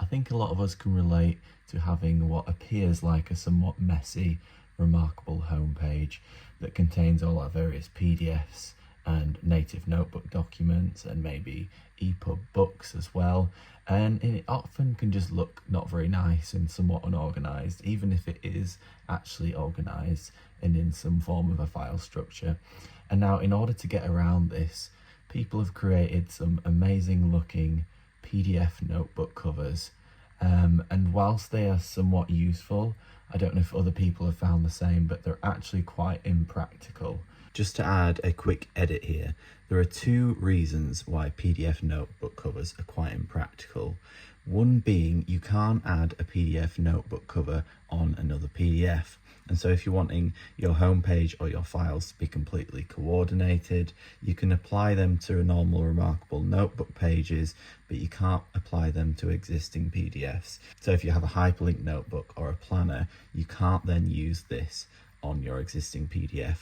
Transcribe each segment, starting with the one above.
think a lot of us can relate to having what appears like a somewhat messy reMarkable homepage that contains all our various PDFs and native notebook documents and maybe EPUB books as well. And it often can just look not very nice and somewhat unorganized, even if it is actually organized and in some form of a file structure. And now, in order to get around this, people have created some amazing looking PDF notebook covers. And whilst they are somewhat useful, I don't know if other people have found the same, but they're actually quite impractical. Just to add a quick edit here, there are two reasons why PDF notebook covers are quite impractical. One being you can't add a PDF notebook cover on another PDF. And so if you're wanting your homepage or your files to be completely coordinated, you can apply them to a normal reMarkable notebook pages, but you can't apply them to existing PDFs. So if you have a hyperlink notebook or a planner, you can't then use this on your existing PDF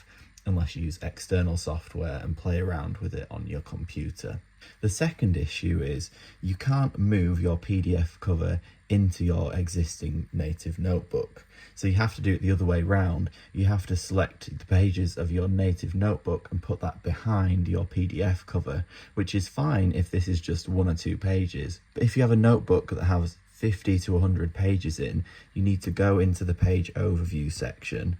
unless you use external software and play around with it on your computer. The second issue is you can't move your PDF cover into your existing native notebook. So you have to do it the other way round. You have to select the pages of your native notebook and put that behind your PDF cover, which is fine if this is just 1 or 2 pages. But if you have a notebook that has 50 to 100 pages in, you need to go into the page overview section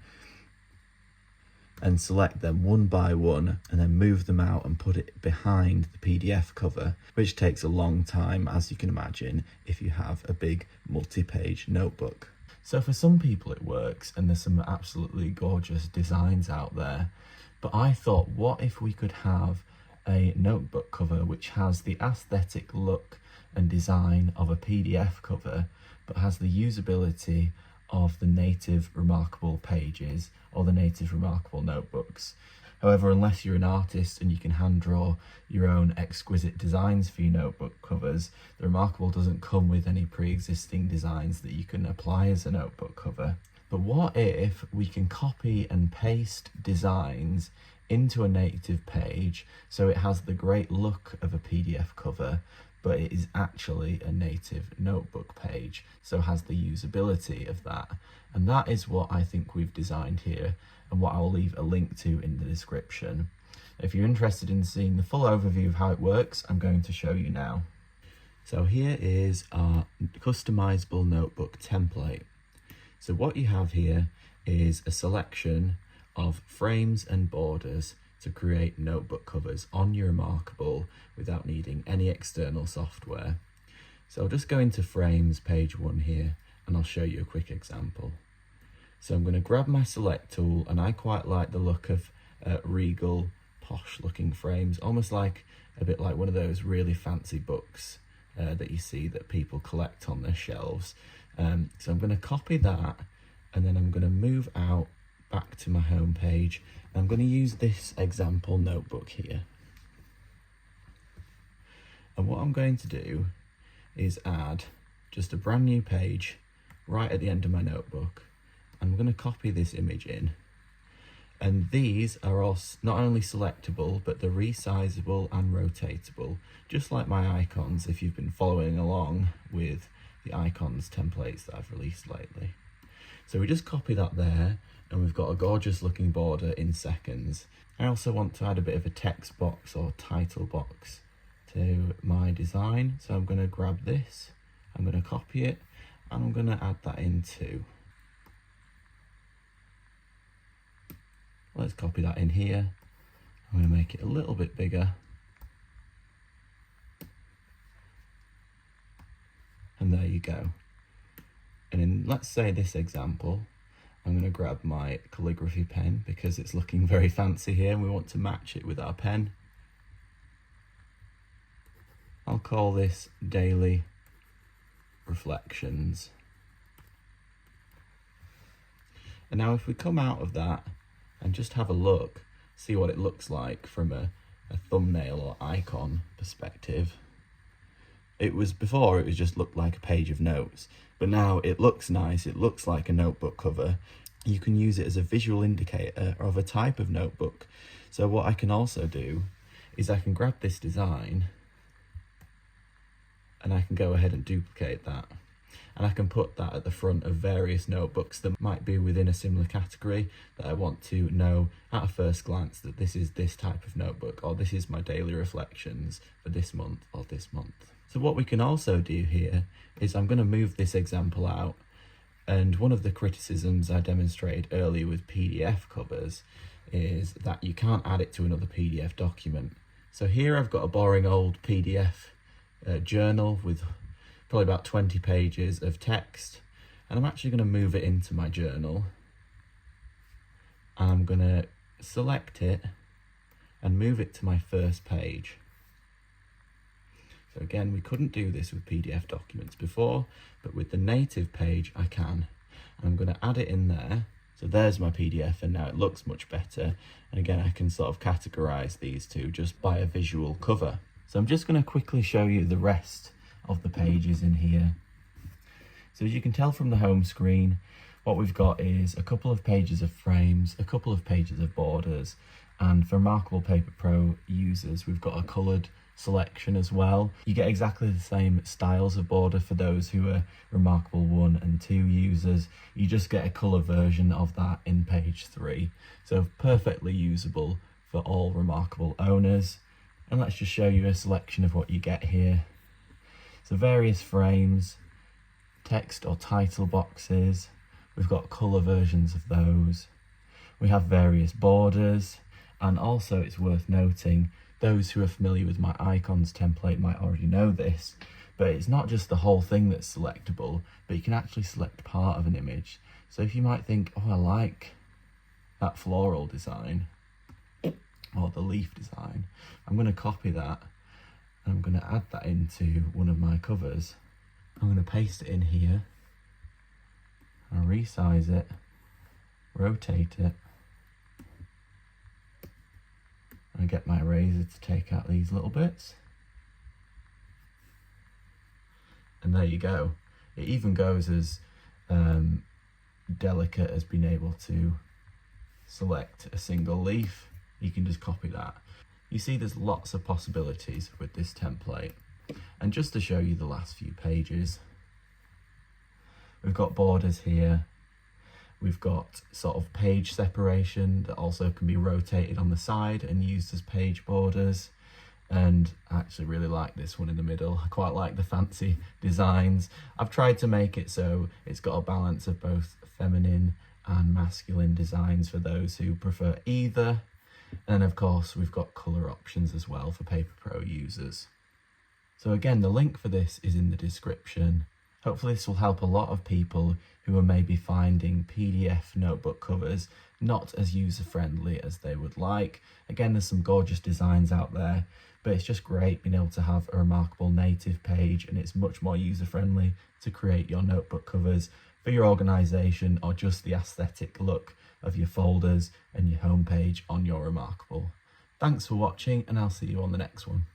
and select them one by one and then move them out and put it behind the PDF cover, which takes a long time, as you can imagine, if you have a big multi-page notebook. So for some people it works, and there's some absolutely gorgeous designs out there, but I thought, what if we could have a notebook cover which has the aesthetic look and design of a PDF cover, but has the usability of the native reMarkable pages or the native reMarkable notebooks. However, unless you're an artist and you can hand draw your own exquisite designs for your notebook covers, the reMarkable doesn't come with any pre-existing designs that you can apply as a notebook cover. But what if we can copy and paste designs into a native page so it has the great look of a PDF cover, but it is actually a native notebook page, so has the usability of that. And that is what I think we've designed here, and what I'll leave a link to in the description. If you're interested in seeing the full overview of how it works, I'm going to show you now. So here is our customizable notebook template. So what you have here is a selection of frames and borders to create notebook covers on your reMarkable without needing any external software. So I'll just go into frames, page 1 here, and I'll show you a quick example. So I'm going to grab my select tool, and I quite like the look of regal, posh looking frames, almost like a bit like one of those really fancy books that you see that people collect on their shelves. So I'm going to copy that, and then I'm going to move out back to my home page. I'm going to use this example notebook here. And what I'm going to do is add just a brand new page right at the end of my notebook. I'm going to copy this image in. And these are all not only selectable, but they're resizable and rotatable, just like my icons if you've been following along with the icons templates that I've released lately. So we just copy that there, and we've got a gorgeous looking border in seconds. I also want to add a bit of a text box or title box to my design. So I'm going to grab this, I'm going to copy it, and I'm going to add that in too. Let's copy that in here. I'm going to make it a little bit bigger. And there you go. And in, let's say, this example, I'm going to grab my calligraphy pen because it's looking very fancy here and we want to match it with our pen. I'll call this Daily Reflections. And now if we come out of that and just have a look, see what it looks like from a thumbnail or icon perspective. Before it was just looked like a page of notes, but now it looks nice, it looks like a notebook cover. You can use it as a visual indicator of a type of notebook. So what I can also do is I can grab this design and I can go ahead and duplicate that. And I can put that at the front of various notebooks that might be within a similar category that I want to know at a first glance that this is this type of notebook, or this is my daily reflections for this month or this month. So what we can also do here is I'm going to move this example out, and one of the criticisms I demonstrated earlier with PDF covers is that you can't add it to another PDF document. So here I've got a boring old PDF journal with probably about 20 pages of text, and I'm actually going to move it into my journal, and I'm going to select it and move it to my first page. So again, we couldn't do this with PDF documents before, but with the native page I can. And I'm going to add it in there. So there's my PDF, and now it looks much better. And again, I can sort of categorize these two just by a visual cover. So I'm just going to quickly show you the rest of the pages in here. So as you can tell from the home screen, what we've got is a couple of pages of frames, a couple of pages of borders, and for reMarkable Paper Pro users, we've got a coloured selection as well. You get exactly the same styles of border for those who are reMarkable 1 and 2 users. You just get a colour version of that in page 3. So perfectly usable for all reMarkable owners. And let's just show you a selection of what you get here. So various frames, text or title boxes, we've got colour versions of those. We have various borders, and also it's worth noting, those who are familiar with my icons template might already know this, but it's not just the whole thing that's selectable, but you can actually select part of an image. So if you might think, oh, I like that floral design, or the leaf design, I'm going to copy that. I'm going to add that into one of my covers. I'm going to paste it in here and resize it, rotate it, and get my eraser to take out these little bits. And there you go. It even goes as delicate as being able to select a single leaf. You can just copy that. You see there's lots of possibilities with this template. And just to show you the last few pages, we've got borders here. We've got sort of page separation that also can be rotated on the side and used as page borders. And I actually really like this one in the middle. I quite like the fancy designs. I've tried to make it so it's got a balance of both feminine and masculine designs for those who prefer either. And of course, we've got colour options as well for Paper Pro users. So again, the link for this is in the description. Hopefully this will help a lot of people who are maybe finding PDF notebook covers not as user-friendly as they would like. Again, there's some gorgeous designs out there, but it's just great being able to have a reMarkable native page, and it's much more user-friendly to create your notebook covers for your organisation or just the aesthetic look of your folders and your homepage on your reMarkable. Thanks for watching, and I'll see you on the next one.